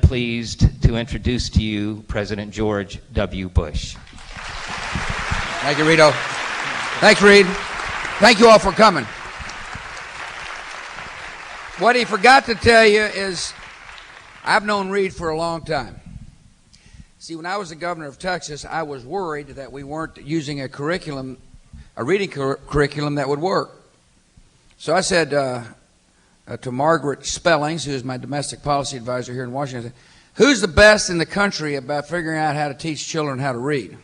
pleased to introduce to you President George W. Bush. Thank you, Rito. Thanks, Reed. Thank you all for coming. What he forgot to tell you is I've known Reed for a long time. See, when I was the governor of Texas, I was worried that we weren't using a reading curriculum that would work. So I said to Margaret Spellings, who is my domestic policy advisor here in Washington, I said, who's the best in the country about figuring out how to teach children how to read?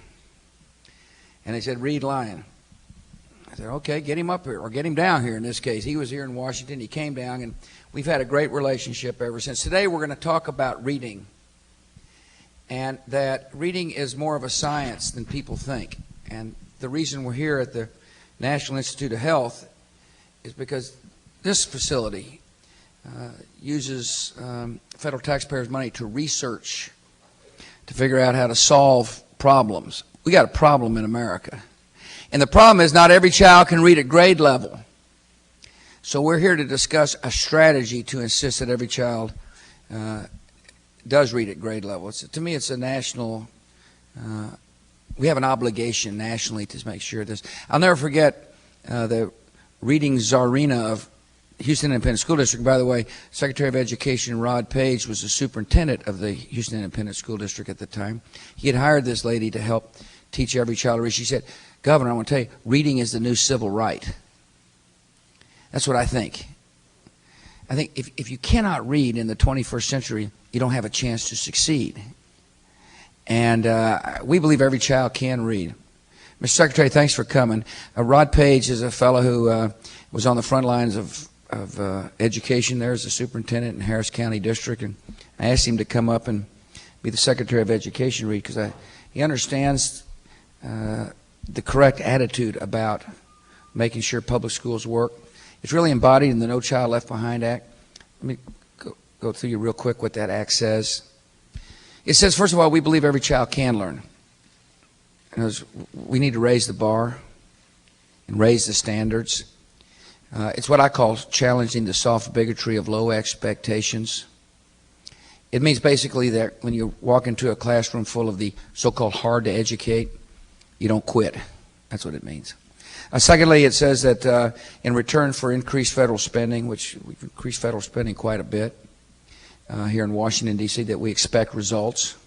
And they said, Reed Lyon. I said, okay, get him up here, or get him down here in this case. He was here in Washington. He came down, and we've had a great relationship ever since. Today we're going to talk about reading, and that reading is more of a science than people think. And the reason we're here at the National Institute of Health is because this facility uses federal taxpayers' money to research, to figure out how to solve problems. We got a problem in America. And the problem is not every child can read at grade level. So we're here to discuss a strategy to insist that every child does read at grade level. To me, it's a national, we have an obligation nationally to make sure this. I'll never forget the reading czarina of Houston Independent School District. By the way, Secretary of Education Rod Page was the superintendent of the Houston Independent School District at the time. He had hired this lady to help teach every child to read. She said, Governor, I want to tell you, reading is the new civil right. That's what I think. I think if you cannot read in the 21st century, you don't have a chance to succeed. And we believe every child can read. Mr. Secretary, thanks for coming. Rod Page is a fellow who was on the front lines of education there as a superintendent in Harris County District. And I asked him to come up and be the Secretary of Education, Reed, because he understands the correct attitude about making sure public schools work. It's really embodied in the No Child Left Behind Act. Let me go through you real quick what that act says. It says, first of all, we believe every child can learn. We need to raise the bar and raise the standards. It's what I call challenging the soft bigotry of low expectations. It means basically that when you walk into a classroom full of the so-called hard to educate, you don't quit. That's what it means. Secondly, it says that in return for increased federal spending, which we've increased federal spending quite a bit here in Washington, D.C., that we expect results.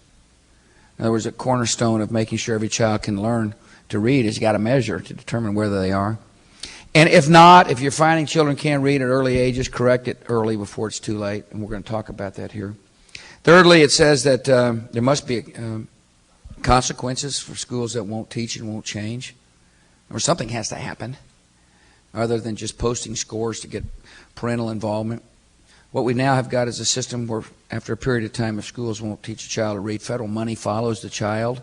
In other words, a cornerstone of making sure every child can learn to read is you got to measure to determine whether they are. And if not, if you're finding children can't read at early ages, correct it early before it's too late, and we're going to talk about that here. Thirdly, it says that there must be consequences for schools that won't teach and won't change, or something has to happen other than just posting scores to get parental involvement. What we now have got is a system where after a period of time, if schools won't teach a child to read, federal money follows the child,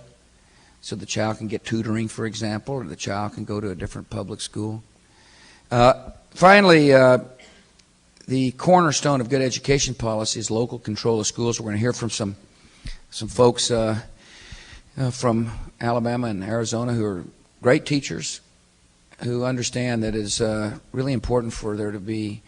so the child can get tutoring, for example, or the child can go to a different public school. Finally, the cornerstone of good education policy is local control of schools. We're going to hear from some folks from Alabama and Arizona who are great teachers who understand that it's really important for there to be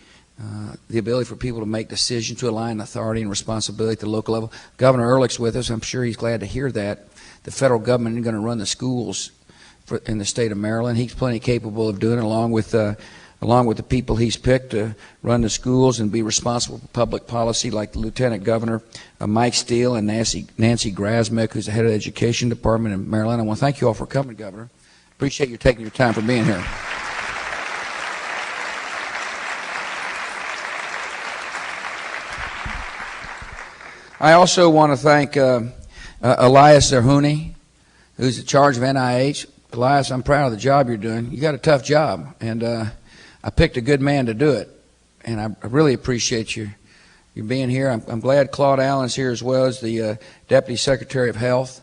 the ability for people to make decisions, to align authority and responsibility at the local level. Governor Ehrlich's with us. I'm sure he's glad to hear that. The federal government isn't going to run the schools in the state of Maryland. He's plenty capable of doing it, along with the people he's picked to run the schools and be responsible for public policy, like the Lieutenant Governor Mike Steele and Nancy Grasmick, who's the head of the Education Department in Maryland. I want to thank you all for coming, Governor. Appreciate you taking your time for being here. I also want to thank Elias Zerhouni, who's in charge of NIH. Elias, I'm proud of the job you're doing. You got a tough job, and I picked a good man to do it, and I really appreciate you being here. I'm glad Claude Allen's here as well as the Deputy Secretary of Health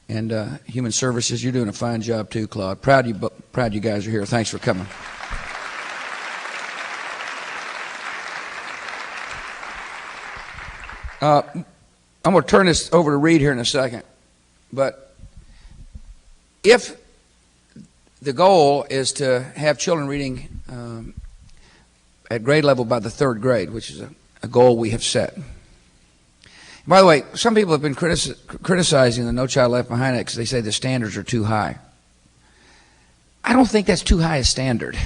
and Human Services. You're doing a fine job too, Claude. Proud you guys are here. Thanks for coming. I'm going to turn this over to Reed here in a second, but if the goal is to have children reading at grade level by the third grade, which is a goal we have set, By the way, some people have been criticizing the No Child Left Behind Act because they say the standards are too high. I don't think that's too high a standard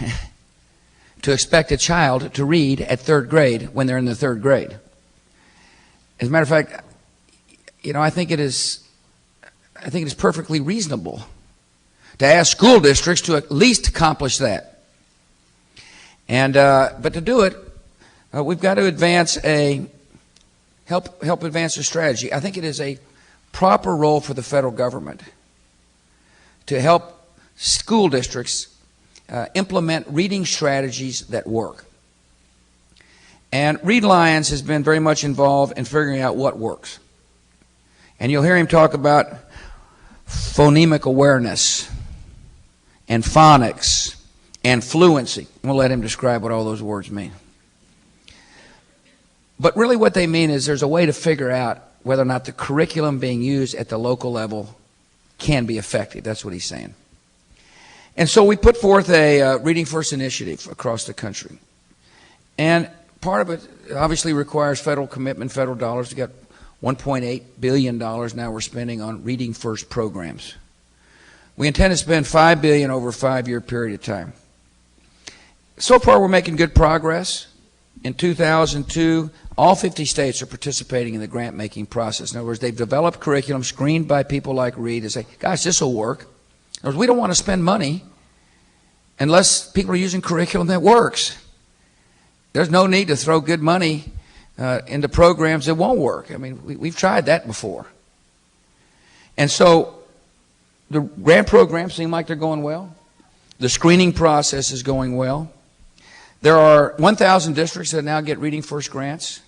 to expect a child to read at third grade when they're in the third grade. As a matter of fact, I think it is perfectly reasonable to ask school districts to at least accomplish that. But to do it, we've got to help advance a strategy. I think it is a proper role for the federal government to help school districts implement reading strategies that work. And Reed Lyons has been very much involved in figuring out what works. And you'll hear him talk about phonemic awareness and phonics and fluency. We'll let him describe what all those words mean. But really what they mean is there's a way to figure out whether or not the curriculum being used at the local level can be effective. That's what he's saying. And so we put forth a Reading First initiative across the country. And part of it obviously requires federal commitment, federal dollars. We've got $1.8 billion now we're spending on Reading First programs. We intend to spend $5 billion over a 5-year period of time. So far we're making good progress. In 2002, all 50 states are participating in the grant-making process. In other words, they've developed curriculum screened by people like Reed and say, gosh, this will work. In other words, we don't want to spend money unless people are using curriculum that works. There's no need to throw good money into programs that won't work. I mean, we've tried that before. And so the grant programs seem like they're going well. The screening process is going well. There are 1,000 districts that now get Reading First grants.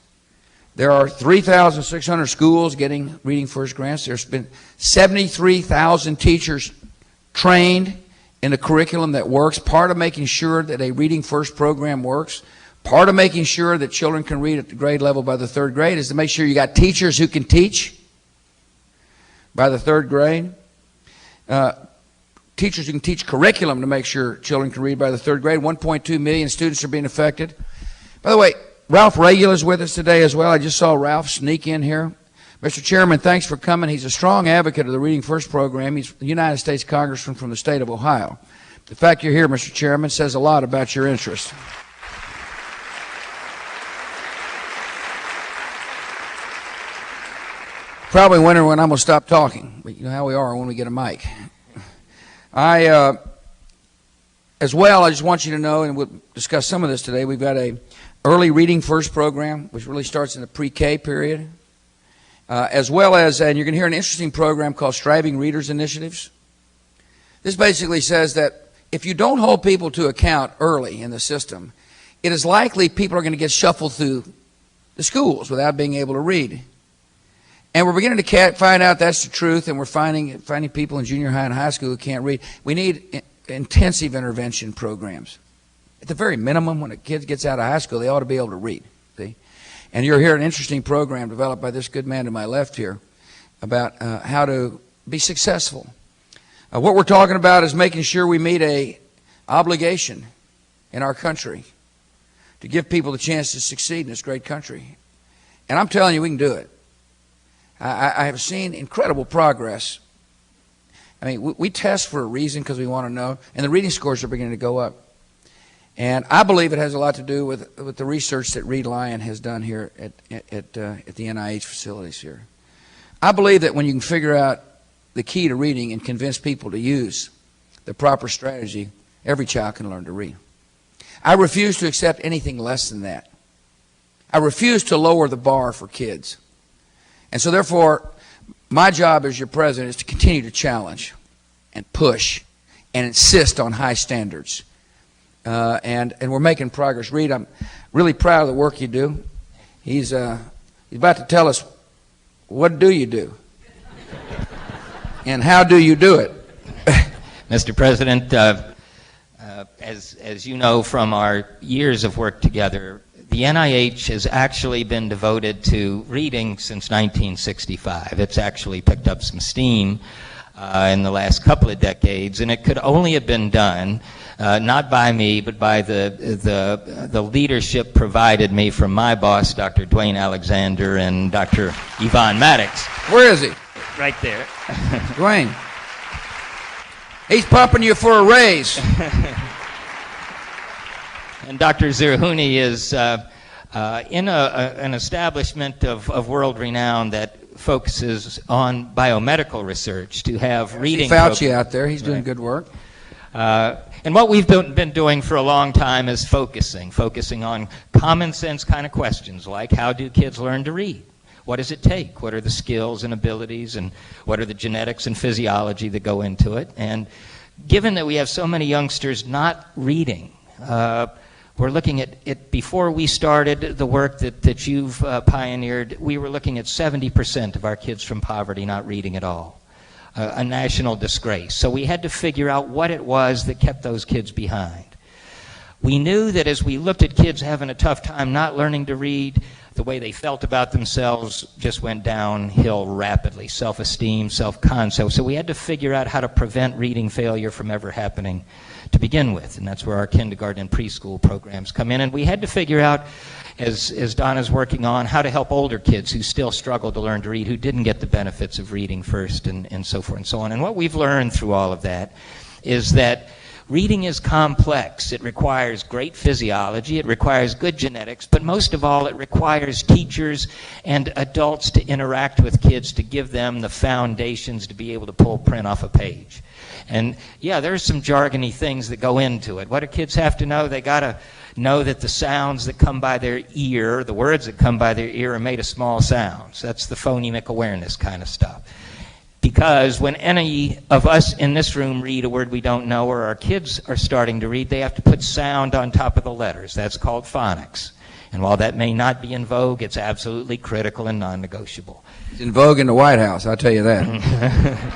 There are 3,600 schools getting Reading First grants. There's been 73,000 teachers trained in a curriculum that works. Part of making sure that a Reading First program works, part of making sure that children can read at the grade level by the third grade is to make sure you got teachers who can teach by the third grade. Teachers who can teach curriculum to make sure children can read by the third grade. 1.2 million students are being affected. By the way, Ralph Regula is with us today as well. I just saw Ralph sneak in here. Mr. Chairman, thanks for coming. He's a strong advocate of the Reading First program. He's a United States Congressman from the state of Ohio. The fact you're here, Mr. Chairman, says a lot about your interest. Probably wondering when I'm going to stop talking, but you know how we are when we get a mic. As well, I just want you to know, and we'll discuss some of this today, we've got a early Reading First program, which really starts in the pre-K period, as well as, and you're going to hear an interesting program called Striving Readers Initiatives. This basically says that if you don't hold people to account early in the system, it is likely people are going to get shuffled through the schools without being able to read. And we're beginning to find out that's the truth, and we're finding people in junior high and high school who can't read. We need intensive intervention programs. At the very minimum, when a kid gets out of high school, they ought to be able to read. See? And you'll hear an interesting program developed by this good man to my left here about how to be successful. What we're talking about is making sure we meet an obligation in our country to give people the chance to succeed in this great country. And I'm telling you, we can do it. I have seen incredible progress. I mean, we test for a reason because we want to know, and the reading scores are beginning to go up. And I believe it has a lot to do with the research that Reed Lyon has done here at the NIH facilities here. I believe that when you can figure out the key to reading and convince people to use the proper strategy, every child can learn to read. I refuse to accept anything less than that. I refuse to lower the bar for kids. And so therefore, my job as your president is to continue to challenge and push and insist on high standards. And we're making progress. Reed, I'm really proud of the work you do. He's about to tell us, what do you do? And how do you do it? Mr. President, as you know from our years of work together, the NIH has actually been devoted to reading since 1965. It's actually picked up some steam. in the last couple of decades, and it could only have been done not by me, but by the leadership provided me from my boss, Dr. Dwayne Alexander, and Dr. Yvonne Maddox. Where is he? Right there. Dwayne. He's pumping you for a raise. And Dr. Zerhouni is in an establishment of world renown that focuses on biomedical research to have reading. Fauci out there, he's doing good work. And what we've been doing for a long time is focusing on common sense kind of questions like, how do kids learn to read? What does it take? What are the skills and abilities, and what are the genetics and physiology that go into it? And given that we have so many youngsters not reading, we're looking at it. Before we started the work that you've pioneered, we were looking at 70% of our kids from poverty not reading at all. A national disgrace. So we had to figure out what it was that kept those kids behind. We knew that as we looked at kids having a tough time not learning to read, the way they felt about themselves just went downhill rapidly. Self-esteem, self-concept. So we had to figure out how to prevent reading failure from ever happening to begin with. And that's where our kindergarten and preschool programs come in. And we had to figure out, as Donna's working on, how to help older kids who still struggle to learn to read, who didn't get the benefits of reading first, and so forth and so on. And what we've learned through all of that is that reading is complex. It requires great physiology, it requires good genetics, but most of all, it requires teachers and adults to interact with kids to give them the foundations to be able to pull print off a page. And yeah, there's some jargony things that go into it. What do kids have to know? They got to know that the sounds that come by their ear, the words that come by their ear, are made of small sounds. That's the phonemic awareness kind of stuff. Because when any of us in this room read a word we don't know, or our kids are starting to read, they have to put sound on top of the letters. That's called phonics. And while that may not be in vogue, it's absolutely critical and non-negotiable. It's in vogue in the White House, I'll tell you that.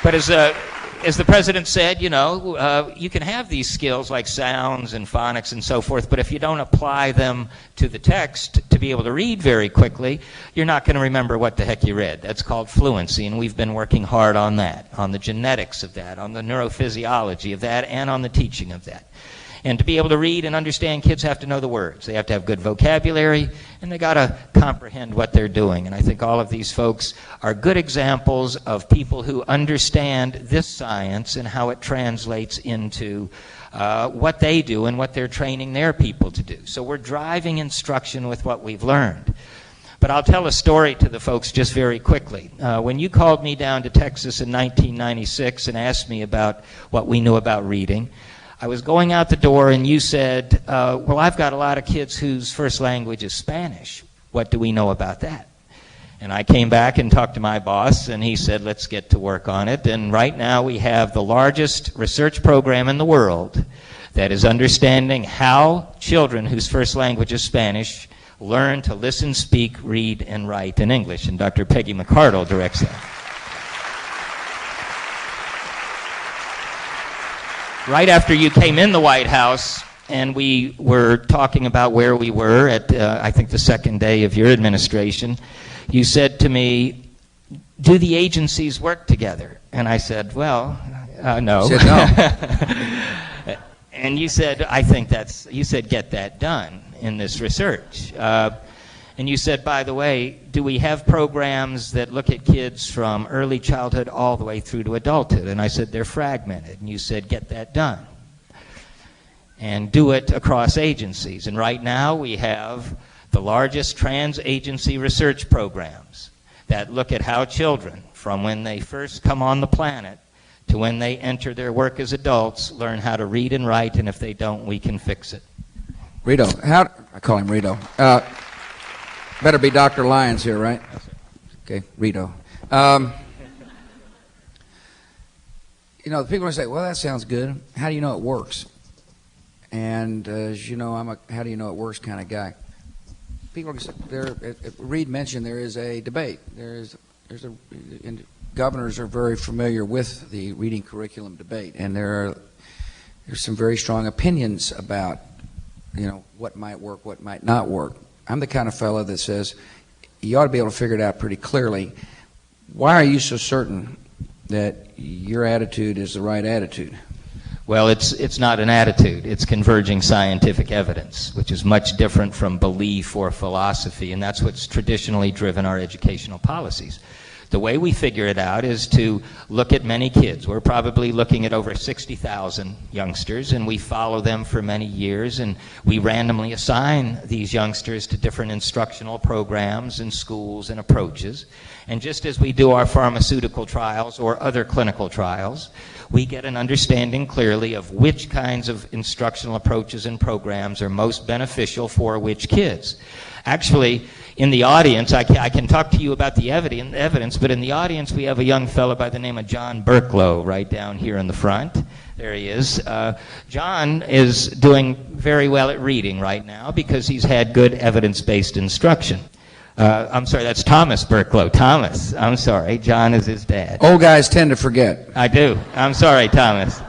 But as the president said, you can have these skills like sounds and phonics and so forth, but if you don't apply them to the text to be able to read very quickly, you're not going to remember what the heck you read. That's called fluency, and we've been working hard on that, on the genetics of that, on the neurophysiology of that, and on the teaching of that. And to be able to read and understand, kids have to know the words. They have to have good vocabulary, and they got to comprehend what they're doing. And I think all of these folks are good examples of people who understand this science and how it translates into what they do and what they're training their people to do. So we're driving instruction with what we've learned. But I'll tell a story to the folks just very quickly. When you called me down to Texas in 1996 and asked me about what we knew about reading, I was going out the door and you said, well, I've got a lot of kids whose first language is Spanish. What do we know about that? And I came back and talked to my boss, and he said, let's get to work on it. And right now we have the largest research program in the world that is understanding how children whose first language is Spanish learn to listen, speak, read, and write in English. And Dr. Peggy McCardle directs that. Right after you came in the White House, and we were talking about where we were at, I think, the second day of your administration, you said to me, do the agencies work together? And I said, well, no. You said no. And you said, you said, get that done in this research. And you said, by the way, do we have programs that look at kids from early childhood all the way through to adulthood? And I said, they're fragmented. And you said, get that done. And do it across agencies. And right now we have the largest trans-agency research programs that look at how children, from when they first come on the planet to when they enter their work as adults, learn how to read and write, and if they don't, we can fix it. Rito, I call him Rito. Better be Dr. Lyons here, right? Yes, sir. Okay, Rito. The people are say, well, that sounds good. How do you know it works? And as you know, I'm a how do you know it works kind of guy. People are say, Reed mentioned there is a debate. And governors are very familiar with the reading curriculum debate, and there's some very strong opinions about, what might work, what might not work. I'm the kind of fellow that says, you ought to be able to figure it out pretty clearly. Why are you so certain that your attitude is the right attitude? Well, it's not an attitude. It's converging scientific evidence, which is much different from belief or philosophy, and that's what's traditionally driven our educational policies. The way we figure it out is to look at many kids. We're probably looking at over 60,000 youngsters, and we follow them for many years, and we randomly assign these youngsters to different instructional programs and schools and approaches. And just as we do our pharmaceutical trials or other clinical trials, we get an understanding clearly of which kinds of instructional approaches and programs are most beneficial for which kids. Actually, in the audience, I can talk to you about the evidence, but in the audience we have a young fellow by the name of John Burklow right down here in the front. There he is. John is doing very well at reading right now because he's had good evidence-based instruction. I'm sorry, that's Thomas Burklow. Thomas, I'm sorry. John is his dad. Old guys tend to forget. I do. I'm sorry, Thomas.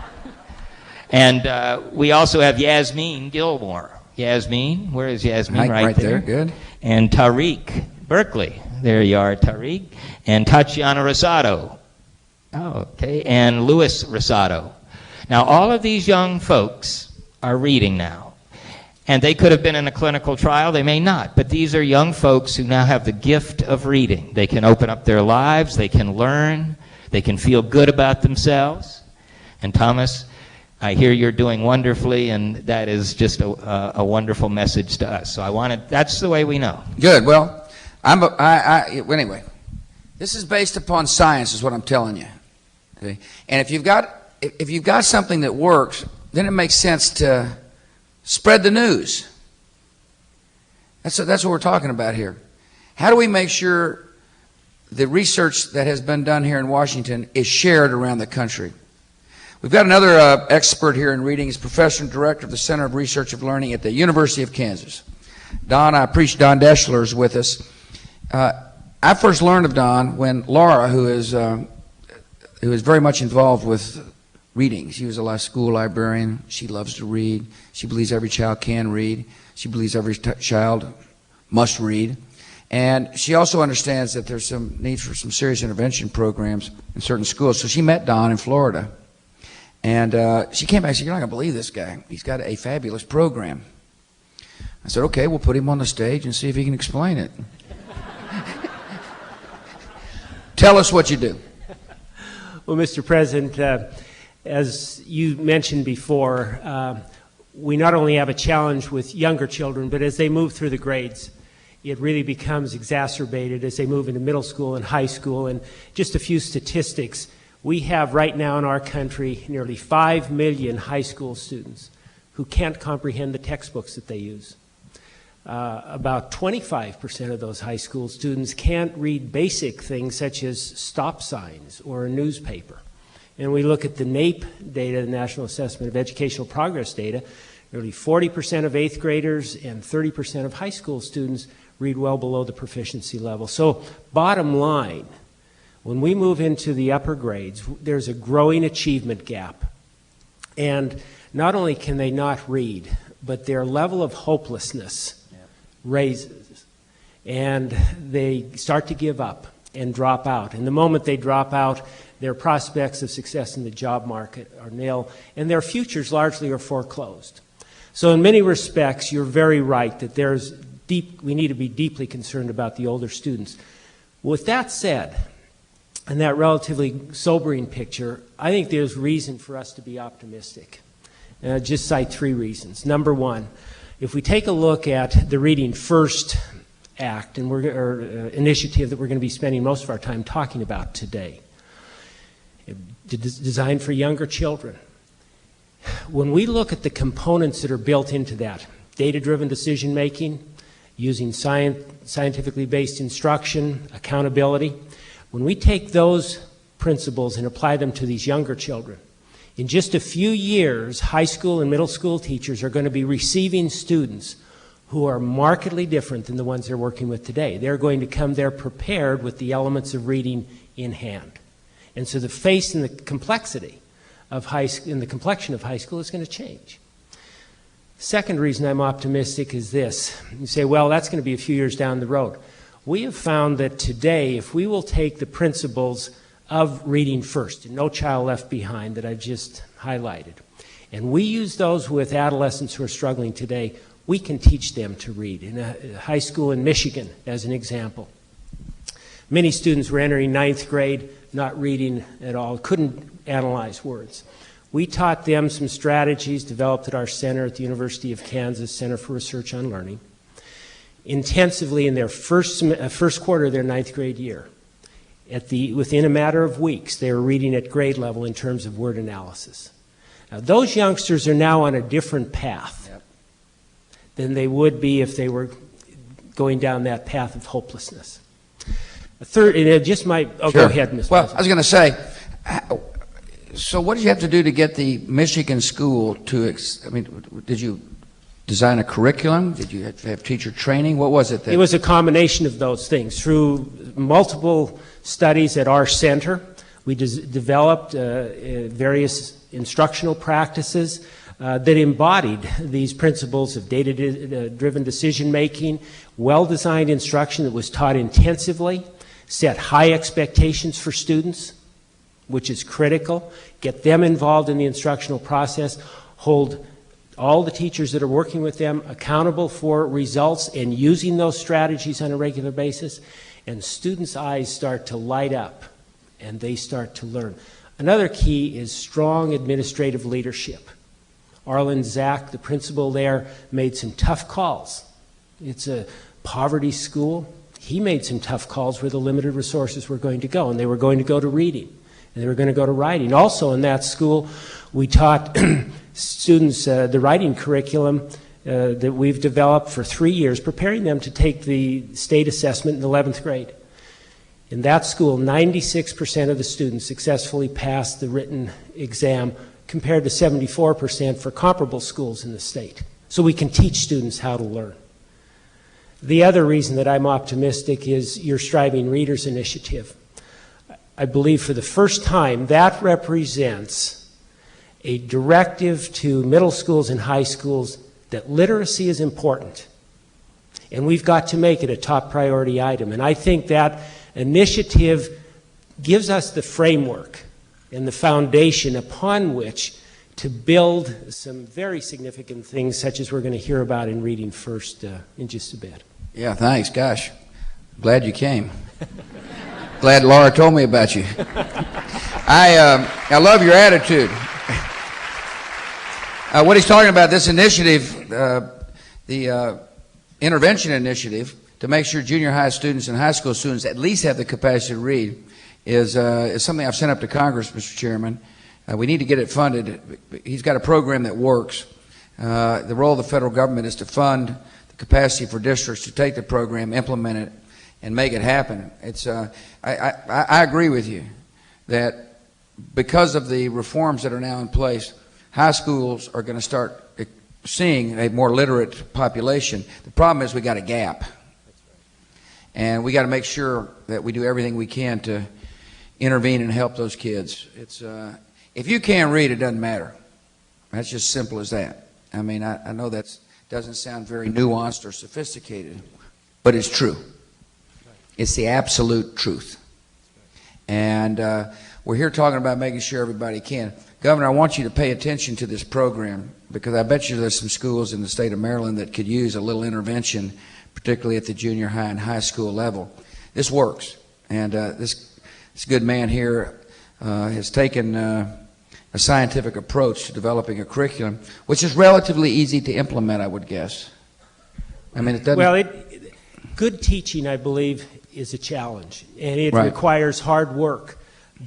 And we also have Yasmin Gilmore. Yasmin, where is Yasmin? Right there, good. And Tariq Berkeley. There you are, Tariq. And Tatiana Rosado. Oh, okay. And Luis Rosado. Now, all of these young folks are reading now. And they could have been in a clinical trial, they may not. But these are young folks who now have the gift of reading. They can open up their lives, they can learn, they can feel good about themselves. And Thomas, I hear you're doing wonderfully, and that is just a wonderful message to us. So that's the way we know. Good. Well, anyway, this is based upon science, is what I'm telling you. Okay? And if you've got something that works, then it makes sense to spread the news. That's what we're talking about here. How do we make sure the research that has been done here in Washington is shared around the country? We've got another expert here in reading. He's professor and director of the Center of Research of Learning at the University of Kansas. Don Deschler is with us. I first learned of Don when Laura, who is very much involved with reading. She was a school librarian. She loves to read. She believes every child can read. She believes every child must read. And she also understands that there's some need for some serious intervention programs in certain schools. So she met Don in Florida. And she came back and said, "You're not going to believe this guy. He's got a fabulous program." I said, "Okay, we'll put him on the stage and see if he can explain it." Tell us what you do. Well, Mr. President, as you mentioned before, we not only have a challenge with younger children, but as they move through the grades, it really becomes exacerbated as they move into middle school and high school. And just a few statistics. We have right now in our country nearly 5 million high school students who can't comprehend the textbooks that they use. About 25% of those high school students can't read basic things such as stop signs or a newspaper. And we look at the NAEP data, the National Assessment of Educational Progress data, nearly 40% of 8th graders and 30% of high school students read well below the proficiency level. So bottom line, when we move into the upper grades, there's a growing achievement gap. And not only can they not read, but their level of hopelessness raises. And they start to give up and drop out. And the moment they drop out, their prospects of success in the job market are nil, and their futures largely are foreclosed. So in many respects, you're very right that we need to be deeply concerned about the older students. With that said, and that relatively sobering picture, I think there's reason for us to be optimistic. And I'll just cite 3 reasons. Number one, if we take a look at the Reading First Act initiative that we're going to be spending most of our time talking about today, designed for younger children, when we look at the components that are built into that, data-driven decision-making, using scientifically based instruction, accountability, when we take those principles and apply them to these younger children, in just a few years, high school and middle school teachers are going to be receiving students who are markedly different than the ones they're working with today. They're going to come there prepared with the elements of reading in hand. And so the face and the complexity of the complexion of high school is going to change. Second reason I'm optimistic is this. You say, well, that's going to be a few years down the road. We have found that today, if we will take the principles of reading first, and No Child Left Behind that I've just highlighted, and we use those with adolescents who are struggling today, we can teach them to read. In a high school in Michigan, as an example, many students were entering ninth grade not reading at all, couldn't analyze words. We taught them some strategies developed at our center at the University of Kansas Center for Research on Learning, intensively in their first quarter of their ninth grade year. Within a matter of weeks, they were reading at grade level in terms of word analysis. Now, those youngsters are now on a different path than they would be if they were going down that path of hopelessness. A third, and it just might, Sure. Go ahead, Mr. Well, President. I was going to say, so what did you have to do to get the Michigan school to, did you design a curriculum? Did you have teacher training? What was it? It was a combination of those things. Through multiple studies at our center, we developed various instructional practices that embodied these principles of data-driven decision-making, well-designed instruction that was taught intensively, set high expectations for students, which is critical, get them involved in the instructional process, hold all the teachers that are working with them accountable for results and using those strategies on a regular basis, and students' eyes start to light up and they start to learn. Another key is strong administrative leadership. Arlen Zach, the principal there, made some tough calls. It's a poverty school. He made some tough calls where the limited resources were going to go, and they were going to go to reading, and they were going to go to writing. Also in that school, we taught students the writing curriculum that we've developed for 3 years, preparing them to take the state assessment in 11th grade. In that school, 96% of the students successfully passed the written exam, compared to 74% for comparable schools in the state. So we can teach students how to learn. The other reason that I'm optimistic is your Striving Readers initiative. I believe for the first time that represents a directive to middle schools and high schools that literacy is important. And we've got to make it a top priority item. And I think that initiative gives us the framework and the foundation upon which to build some very significant things, such as we're going to hear about in Reading First in just a bit. Yeah, thanks. Gosh, glad you came. Glad Laura told me about you. I love your attitude. What he's talking about, this initiative, the intervention initiative, to make sure junior high students and high school students at least have the capacity to read, is something I've sent up to Congress, Mr. Chairman. We need to get it funded. He's got a program that works. The role of the federal government is to fund the capacity for districts to take the program, implement it, and make it happen. It's I agree with you that because of the reforms that are now in place, high schools are going to start seeing a more literate population. The problem is we got a gap, and we got to make sure that we do everything we can to intervene and help those kids. It's if you can't read, it doesn't matter. That's just simple as that. I mean, I know that doesn't sound very nuanced or sophisticated, but it's true. It's the absolute truth. And we're here talking about making sure everybody can. Governor, I want you to pay attention to this program, because I bet you there's some schools in the state of Maryland that could use a little intervention, particularly at the junior high and high school level. This works. And this good man here has taken a scientific approach to developing a curriculum, which is relatively easy to implement, I would guess. I mean, it doesn't... Well, good teaching, I believe, is a challenge, and it requires hard work.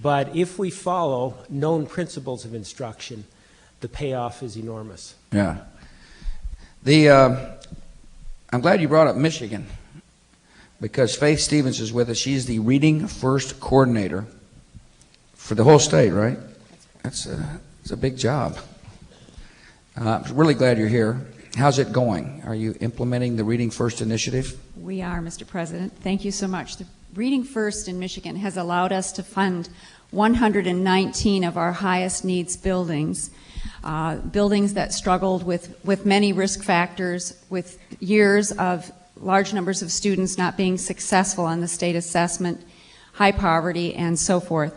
But if we follow known principles of instruction, the payoff is enormous. Yeah. I'm glad you brought up Michigan, because Faith Stevens is with us. She's the Reading First coordinator for the whole state, right? It's a big job. I'm really glad you're here. How's it going? Are you implementing the Reading First initiative? We are, Mr. President. Thank you so much. The Reading First in Michigan has allowed us to fund 119 of our highest needs buildings, buildings that struggled with many risk factors, with years of large numbers of students not being successful on the state assessment, high poverty, and so forth.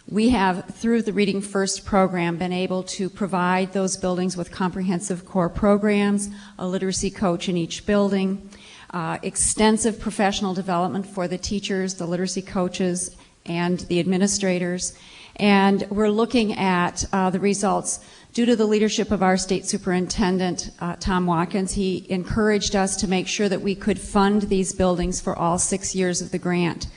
We have, through the Reading First program, been able to provide those buildings with comprehensive core programs, a literacy coach in each building, extensive professional development for the teachers, the literacy coaches, and the administrators. And we're looking at the results. Due to the leadership of our state superintendent, Tom Watkins, he encouraged us to make sure that we could fund these buildings for all 6 years of the grant.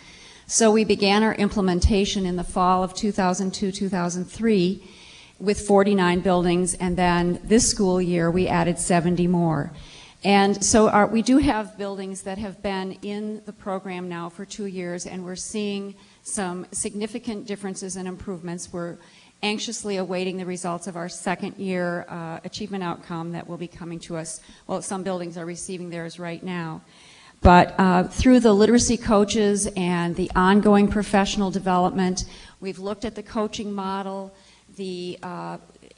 So we began our implementation in the fall of 2002-2003 with 49 buildings, and then this school year we added 70 more. And so we do have buildings that have been in the program now for 2 years, and we're seeing some significant differences and improvements. We're anxiously awaiting the results of our second year achievement outcome that will be coming to us. Well, some buildings are receiving theirs right now. But through the literacy coaches and the ongoing professional development, we've looked at the coaching model, the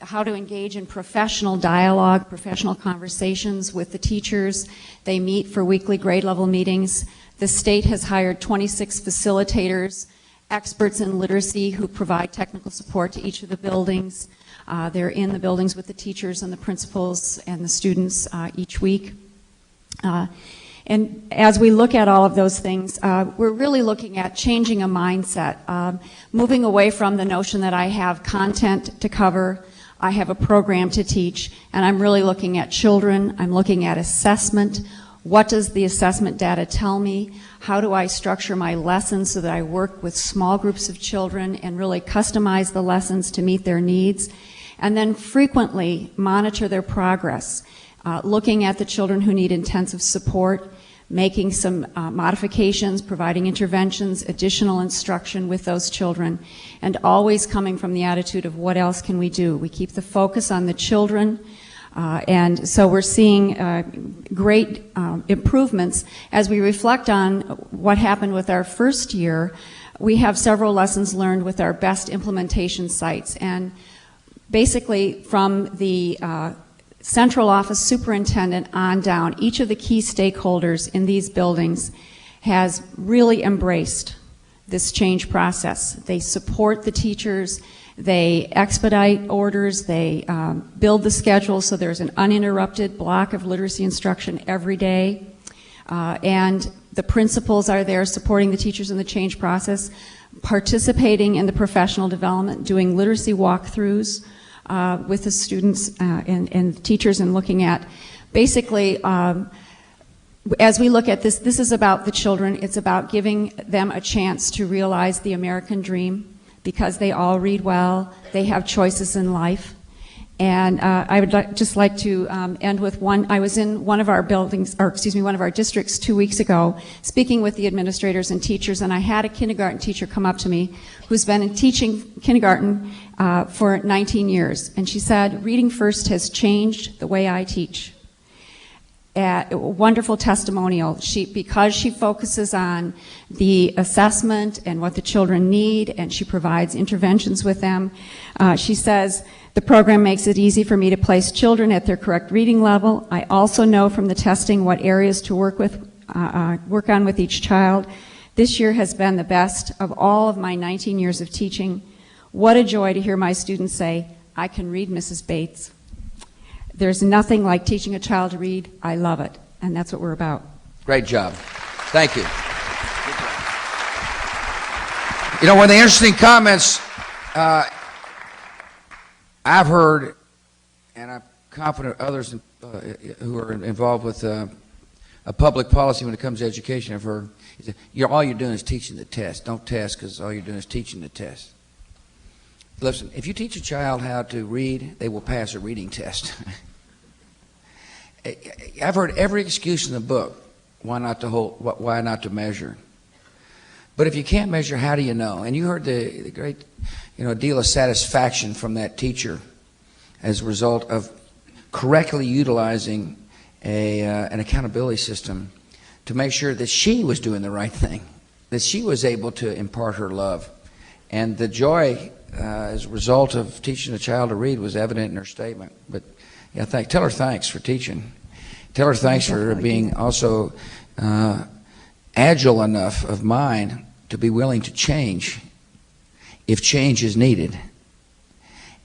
how to engage in professional dialogue, professional conversations with the teachers. They meet for weekly grade level meetings. The state has hired 26 facilitators, experts in literacy who provide technical support to each of the buildings. They're in the buildings with the teachers and the principals and the students each week. And as we look at all of those things, we're really looking at changing a mindset, moving away from the notion that I have content to cover, I have a program to teach, and I'm really looking at children, I'm looking at assessment. What does the assessment data tell me? How do I structure my lessons so that I work with small groups of children and really customize the lessons to meet their needs? And then frequently monitor their progress, looking at the children who need intensive support, making some modifications, providing interventions, additional instruction with those children, and always coming from the attitude of what else can we do? We keep the focus on the children, and so we're seeing great improvements. As we reflect on what happened with our first year, we have several lessons learned with our best implementation sites, and basically from the central office superintendent on down, each of the key stakeholders in these buildings has really embraced this change process. They support the teachers, they expedite orders, they build the schedule so there's an uninterrupted block of literacy instruction every day, and the principals are there supporting the teachers in the change process, participating in the professional development, doing literacy walkthroughs with the students and teachers, and looking at basically, as we look at this, this is about the children. It's about giving them a chance to realize the American dream, because they all read well, they have choices in life. And I would just like to end with one. I was in one of our buildings, or excuse me, one of our districts 2 weeks ago, speaking with the administrators and teachers, and I had a kindergarten teacher come up to me who's been teaching kindergarten for 19 years, and she said, "Reading First has changed the way I teach." A wonderful testimonial. Because she focuses on the assessment and what the children need, and she provides interventions with them, she says, "The program makes it easy for me to place children at their correct reading level. I also know from the testing what areas to work on with each child. This year has been the best of all of my 19 years of teaching. What a joy to hear my students say, 'I can read, Mrs. Bates.' There's nothing like teaching a child to read. I love it." And that's what we're about. Great job. Thank you. You know, one of the interesting comments I've heard, and I'm confident others who are involved with a public policy when it comes to education have heard, is that all you're doing is teaching the test. Don't test, because all you're doing is teaching the test. Listen, if you teach a child how to read, they will pass a reading test. I've heard every excuse in the book why not to measure. But if you can't measure, how do you know? And you heard the great, deal of satisfaction from that teacher as a result of correctly utilizing an accountability system to make sure that she was doing the right thing, that she was able to impart her love. And the joy as a result of teaching a child to read was evident in her statement. But yeah, tell her thanks for teaching. tell her thanks for definitely being also agile enough of mind to be willing to change if change is needed.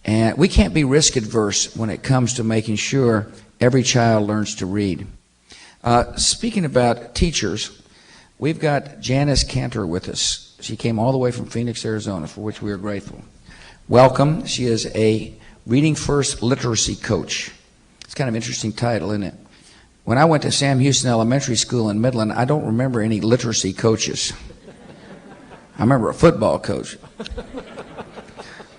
And we can't be risk adverse when it comes to making sure every child learns to read. Speaking about teachers, we've got Janice Cantor with us. She came all the way from Phoenix, Arizona, for which we are grateful. Welcome. She is a Reading First literacy coach. It's kind of an interesting title, isn't it? When I went to Sam Houston Elementary School in Midland, I don't remember any literacy coaches. I remember a football coach.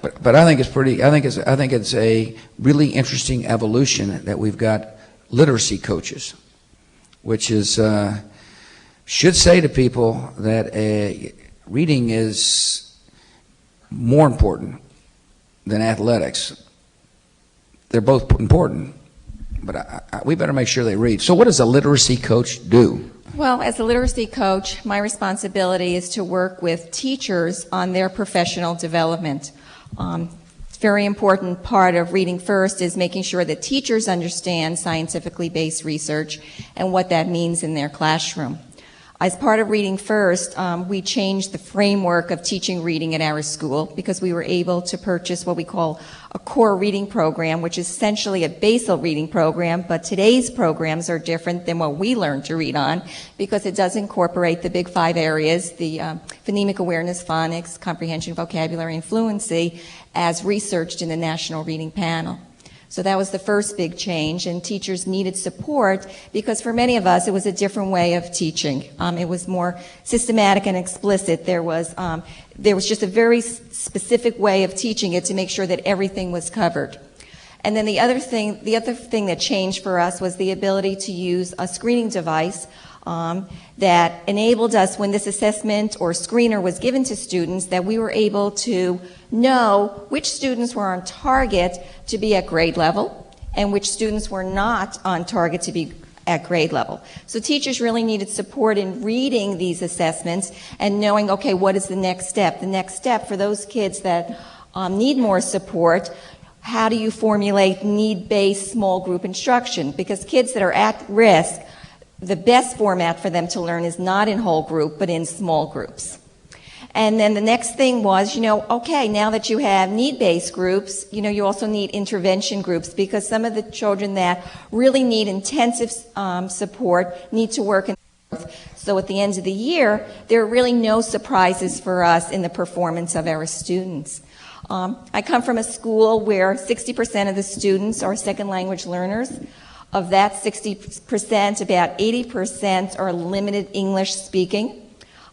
But I think it's pretty. I think it's a really interesting evolution that we've got literacy coaches, which is should say to people that reading is more important than athletics. They're both important, but we better make sure they read. So what does a literacy coach do? Well, as a literacy coach, my responsibility is to work with teachers on their professional development. Very important part of Reading First is making sure that teachers understand scientifically based research and what that means in their classroom. As part of Reading First, we changed the framework of teaching reading at our school because we were able to purchase what we call a core reading program, which is essentially a basal reading program, but today's programs are different than what we learned to read on because it does incorporate the big 5 areas, the phonemic awareness, phonics, comprehension, vocabulary, and fluency, as researched in the National Reading Panel. So that was the first big change, and teachers needed support because for many of us it was a different way of teaching. It was more systematic and explicit. There was just a very specific way of teaching it to make sure that everything was covered. And then the other thing that changed for us was the ability to use a screening device that enabled us, when this assessment or screener was given to students, that we were able to know which students were on target to be at grade level and which students were not on target to be at grade level. So teachers really needed support in reading these assessments and knowing, okay, what is the next step? The next step for those kids that need more support, how do you formulate need-based small group instruction? Because kids that are at risk, the best format for them to learn is not in whole group, but in small groups. And then the next thing was, okay, now that you have need-based groups, you also need intervention groups because some of the children that really need intensive support need to work in so at the end of the year, there are really no surprises for us in the performance of our students. I come from a school where 60% of the students are second language learners. Of that 60%, about 80% are limited English speaking.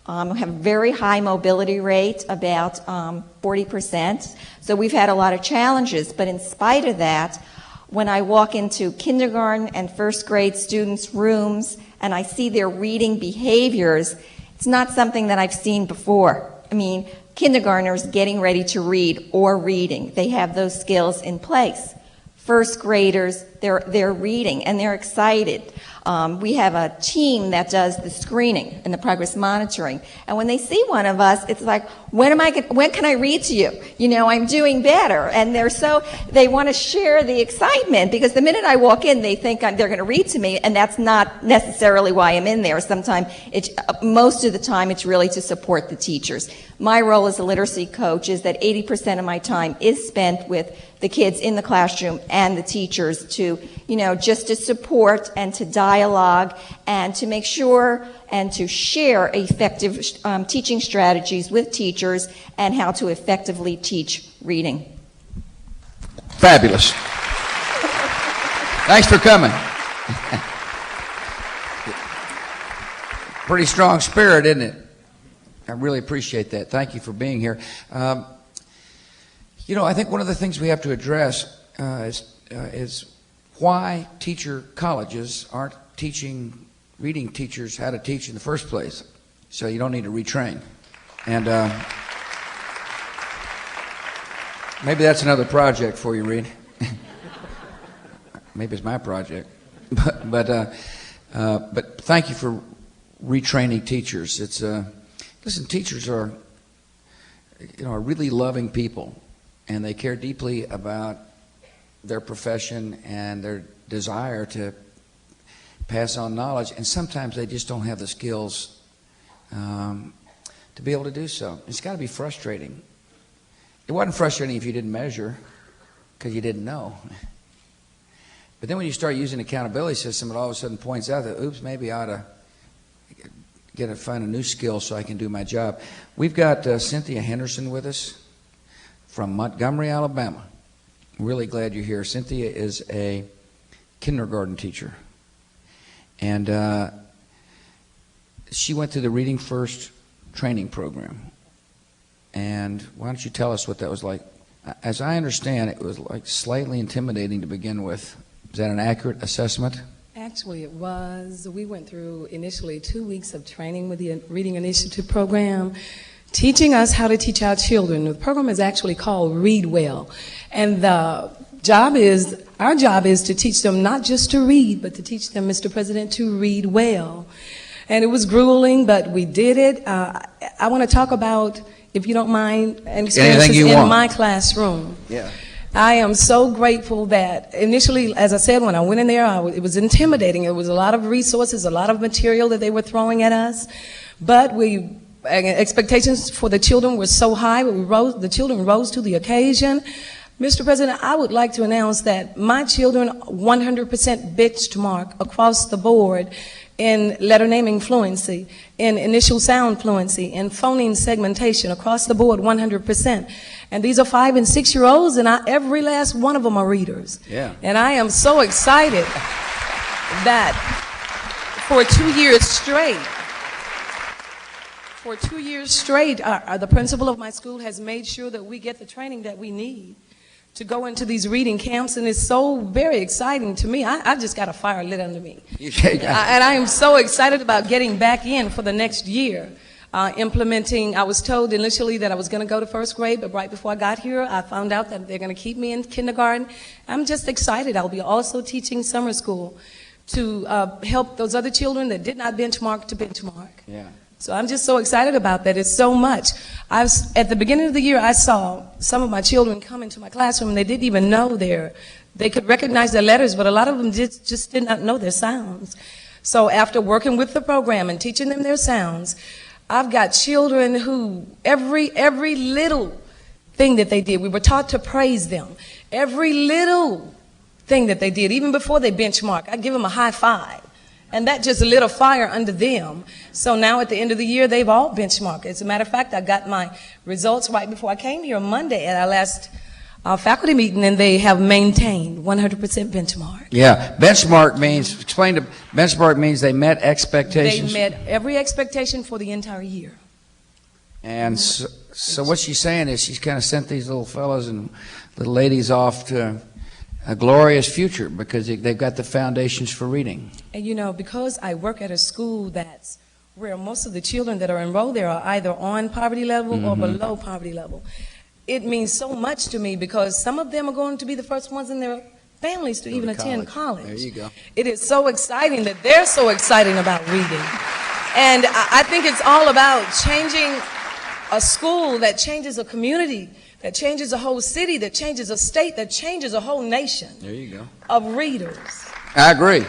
We have a very high mobility rate, about 40%. So we've had a lot of challenges, but in spite of that, when I walk into kindergarten and first grade students' rooms and I see their reading behaviors, it's not something that I've seen before. I mean, kindergartners getting ready to read or reading, they have those skills in place. First graders, they're reading and they're excited. We have a team that does the screening and the progress monitoring. And when they see one of us, it's like, when can I read to you? I'm doing better. And they want to share the excitement because the minute I walk in, they think they're going to read to me, and that's not necessarily why I'm in there. Most of the time, it's really to support the teachers. My role as a literacy coach is that 80% of my time is spent with the kids in the classroom and the teachers to, just to support and to dialogue and to make sure and to share effective teaching strategies with teachers and how to effectively teach reading. Fabulous. Thanks for coming. Pretty strong spirit, isn't it? I really appreciate that. Thank you for being here. I think one of the things we have to address is why teacher colleges aren't teaching reading teachers how to teach in the first place. So you don't need to retrain. And maybe that's another project for you, Reed. Maybe it's my project. But thank you for retraining teachers. Listen, teachers are really loving people, and they care deeply about their profession and their desire to pass on knowledge, and sometimes they just don't have the skills to be able to do so. It's got to be frustrating. It wasn't frustrating if you didn't measure because you didn't know. But then when you start using an accountability system, it all of a sudden points out that, oops, maybe I ought to find a new skill so I can do my job. We've got Cynthia Henderson with us from Montgomery, Alabama. Really glad you're here. Cynthia is a kindergarten teacher. And she went through the Reading First training program. And why don't you tell us what that was like? As I understand, it was like slightly intimidating to begin with. Is that an accurate assessment? Actually, it was. We went through initially 2 weeks of training with the Reading Initiative program, teaching us how to teach our children. The program is actually called Read Well. And our job is to teach them not just to read, but to teach them, Mr. President, to read well. And it was grueling, but we did it. I want to talk about, if you don't mind, experiences in my classroom. Yeah. I am so grateful that initially, as I said, when I went in there, it was intimidating. It was a lot of resources, a lot of material that they were throwing at us. But expectations for the children were so high, the children rose to the occasion. Mr. President, I would like to announce that my children 100% benchmark across the board in letter naming fluency, in initial sound fluency, in phoneme segmentation, across the board 100%. And these are 5- and 6-year-olds, and every last one of them are readers. Yeah. And I am so excited that for 2 years straight, the principal of my school has made sure that we get the training that we need to go into these reading camps, and it's so very exciting to me. I just got a fire lit under me. And I am so excited about getting back in for the next year. Implementing, I was told initially that I was going to go to first grade, but right before I got here, I found out that they're going to keep me in kindergarten. I'm just excited. I'll be also teaching summer school to help those other children that did not benchmark to benchmark. Yeah. So I'm just so excited about that. It's so much. At the beginning of the year, I saw some of my children come into my classroom, and they didn't even know they could recognize their letters, but a lot of them just did not know their sounds. So after working with the program and teaching them their sounds, I've got children who every little thing that they did, we were taught to praise them. Every little thing that they did, even before they benchmark, I give them a high five. And that just lit a fire under them. So now at the end of the year, they've all benchmarked. As a matter of fact, I got my results right before I came here on Monday at our last faculty meeting, and they have maintained 100% benchmark. Yeah. Benchmark means they met expectations. They met every expectation for the entire year. And so what she's saying is she's kind of sent these little fellows and little ladies off to a glorious future because they've got the foundations for reading. And you know, because I work at a school that's where most of the children that are enrolled there are either on poverty level or below poverty level, it means so much to me because some of them are going to be the first ones in their families to even attend college. There you go. It is so exciting that they're so excited about reading. And I think it's all about changing a school that changes a community, that changes a whole city, that changes a state, that changes a whole nation. There you go. Of readers. I agree.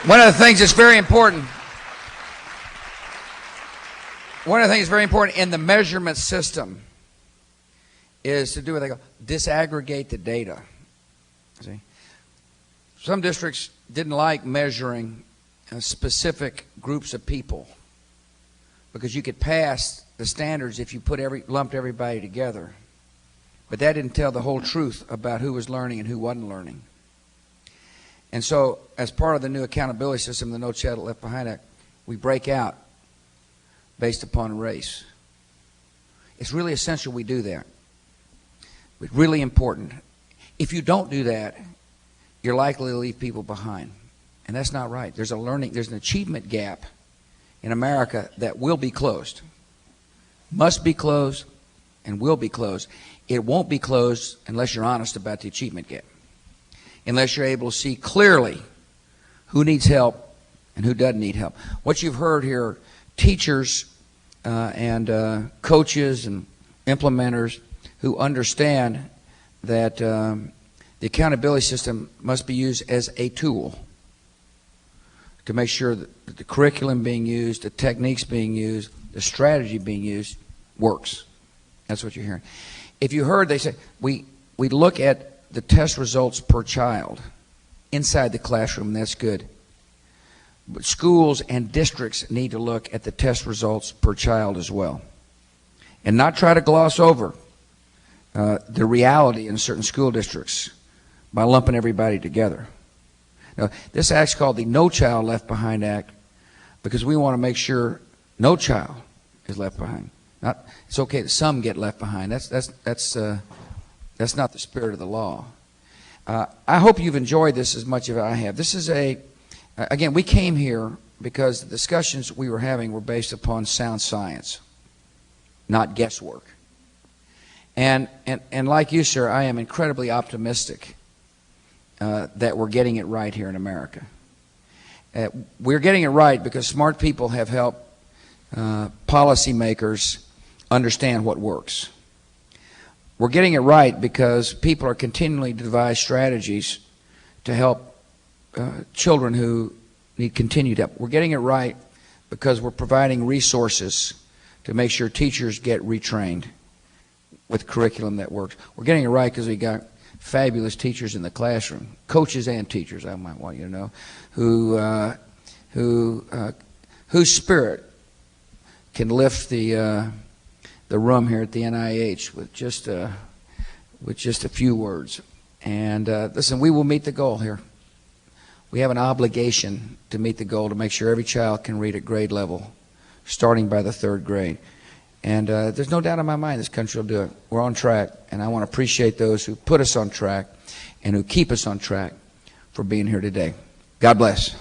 One of the things that's very important in the measurement system is to do what they call disaggregate the data. See? Some districts didn't like measuring specific groups of people because you could pass the standards if you lumped everybody together. But that didn't tell the whole truth about who was learning and who wasn't learning. And so as part of the new accountability system, the No Child Left Behind Act, we break out based upon race. It's really essential we do that. It's really important. If you don't do that, you're likely to leave people behind. And that's not right. There's an achievement gap in America that will be closed. Must be closed and will be closed. It won't be closed unless you're honest about the achievement gap. Unless you're able to see clearly who needs help and who doesn't need help. What you've heard here, teachers and coaches and implementers who understand that the accountability system must be used as a tool. to make sure that the curriculum being used, the techniques being used, the strategy being used works. That's what you're hearing. If you heard, they say, we look at the test results per child inside the classroom, and that's good. But schools and districts need to look at the test results per child as well, and not try to gloss over the reality in certain school districts by lumping everybody together. Now, this act's called the No Child Left Behind Act because we want to make sure no child is left behind. It's okay that some get left behind. That's not the spirit of the law. I hope you've enjoyed this as much as I have. This is again, we came here because the discussions we were having were based upon sound science, not guesswork. And like you, sir, I am incredibly optimistic that we're getting it right here in America. We're getting it right because smart people have helped policymakers understand what works. We're getting it right because people are continually to devise strategies to help children who need continued help. We're getting it right because we're providing resources to make sure teachers get retrained with curriculum that works. We're getting it right because we got fabulous teachers in the classroom, coaches and teachers, I might want you to know, whose spirit can lift the room here at the NIH with just a few words. And listen, we will meet the goal here. We have an obligation to meet the goal to make sure every child can read at grade level, starting by the 3rd grade. And there's no doubt in my mind this country will do it. We're on track, and I want to appreciate those who put us on track and who keep us on track for being here today. God bless.